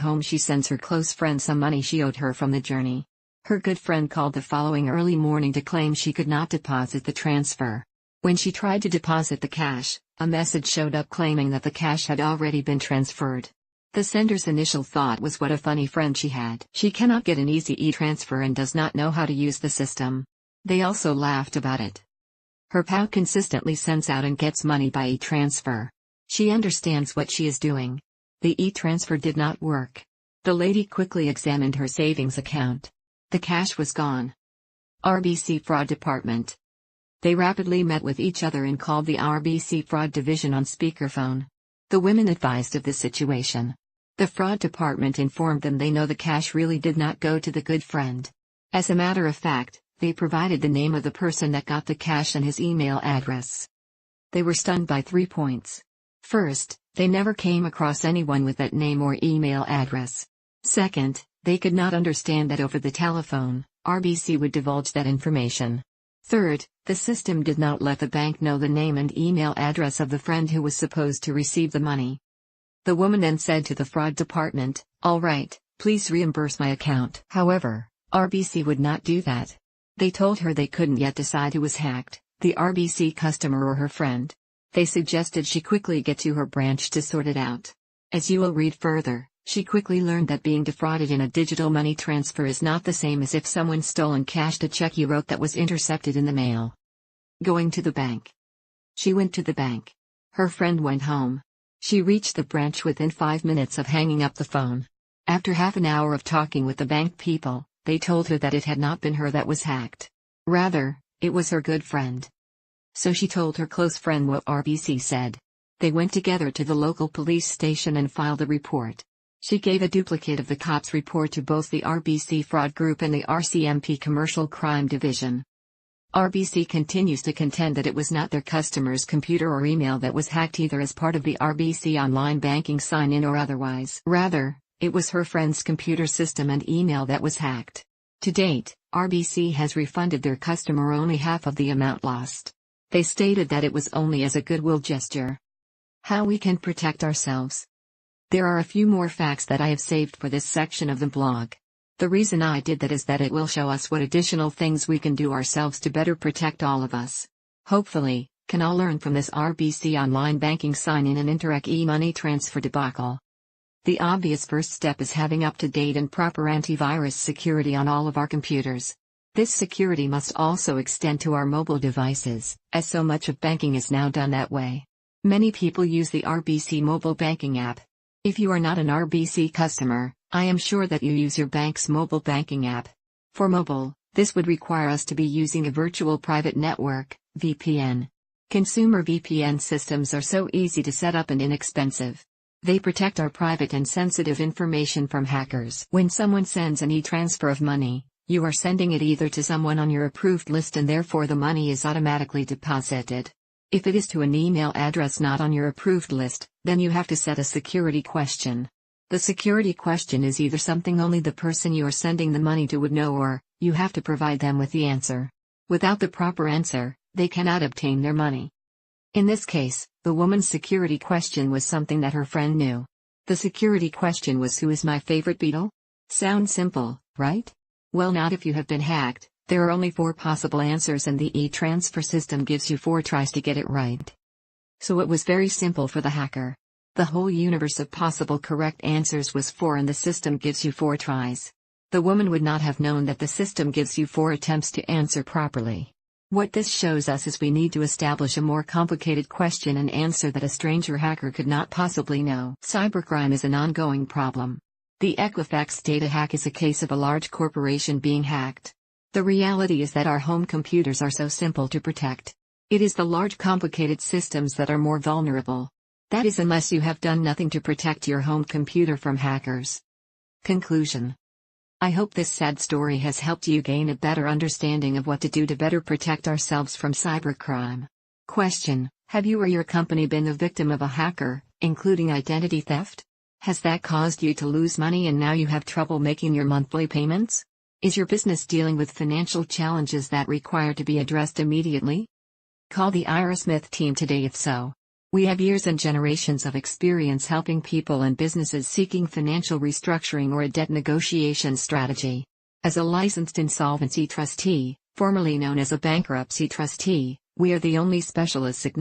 home, she sends her close friend some money she owed her from the journey. Her good friend called the following early morning to claim she could not deposit the transfer. When she tried to deposit the cash, a message showed up claiming that the cash had already been transferred. The sender's initial thought was what a funny friend she had. She cannot get an easy e-transfer and does not know how to use the system. They also laughed about it. Her pal consistently sends out and gets money by e-transfer. She understands what she is doing. The e-transfer did not work. The lady quickly examined her savings account. The cash was gone. RBC Fraud Department. They rapidly met with each other and called the RBC Fraud Division on speakerphone. The women advised of the situation. The fraud department informed them they know the cash really did not go to the good friend. As a matter of fact, they provided the name of the person that got the cash and his email address. They were stunned by 3 points. First, they never came across anyone with that name or email address. Second, they could not understand that over the telephone, RBC would divulge that information. Third, the system did not let the bank know the name and email address of the friend who was supposed to receive the money. The woman then said to the fraud department, "All right, please reimburse my account." However, RBC would not do that. They told her they couldn't yet decide who was hacked, the RBC customer or her friend. They suggested she quickly get to her branch to sort it out. As you will read further, she quickly learned that being defrauded in a digital money transfer is not the same as if someone stole and cashed a check you wrote that was intercepted in the mail. Going to the bank. She went to the bank. Her friend went home. She reached the branch within 5 minutes of hanging up the phone. After half an hour of talking with the bank people, they told her that it had not been her that was hacked. Rather, it was her good friend. So she told her close friend what RBC said. They went together to the local police station and filed a report. She gave a duplicate of the cops' report to both the RBC Fraud Group and the RCMP Commercial Crime Division. RBC continues to contend that it was not their customer's computer or email that was hacked either as part of the RBC online banking sign-in or otherwise. Rather, it was her friend's computer system and email that was hacked. To date, RBC has refunded their customer only half of the amount lost. They stated that it was only as a goodwill gesture. How we can protect ourselves. There are a few more facts that I have saved for this section of the blog. The reason I did that is that it will show us what additional things we can do ourselves to better protect all of us. Hopefully, can all learn from this RBC online banking sign-in and Interac e-money transfer debacle. The obvious first step is having up-to-date and proper antivirus security on all of our computers. This security must also extend to our mobile devices, as so much of banking is now done that way. Many people use the RBC mobile banking app. If you are not an RBC customer, I am sure that you use your bank's mobile banking app. For mobile, this would require us to be using a virtual private network, VPN. Consumer VPN systems are so easy to set up and inexpensive. They protect our private and sensitive information from hackers. When someone sends an e-transfer of money, you are sending it either to someone on your approved list and therefore the money is automatically deposited. If it is to an email address not on your approved list, then you have to set a security question. The security question is either something only the person you are sending the money to would know or, you have to provide them with the answer. Without the proper answer, they cannot obtain their money. In this case, the woman's security question was something that her friend knew. The security question was, who is my favorite Beatle? Sounds simple, right? Well, not if you have been hacked. There are only 4 possible answers and the e-transfer system gives you 4 tries to get it right. So it was very simple for the hacker. The whole universe of possible correct answers was 4 and the system gives you 4 tries. The woman would not have known that the system gives you 4 attempts to answer properly. What this shows us is we need to establish a more complicated question and answer that a stranger hacker could not possibly know. Cybercrime is an ongoing problem. The Equifax data hack is a case of a large corporation being hacked. The reality is that our home computers are so simple to protect. It is the large complicated systems that are more vulnerable. That is unless you have done nothing to protect your home computer from hackers. Conclusion. I hope this sad story has helped you gain a better understanding of what to do to better protect ourselves from cybercrime. Question: have you or your company been the victim of a hacker, including identity theft? Has that caused you to lose money and now you have trouble making your monthly payments? Is your business dealing with financial challenges that require to be addressed immediately? Call the Ira Smith team today if so. We have years and generations of experience helping people and businesses seeking financial restructuring or a debt negotiation strategy. As a licensed insolvency trustee, formerly known as a bankruptcy trustee, we are the only specialists acknowledged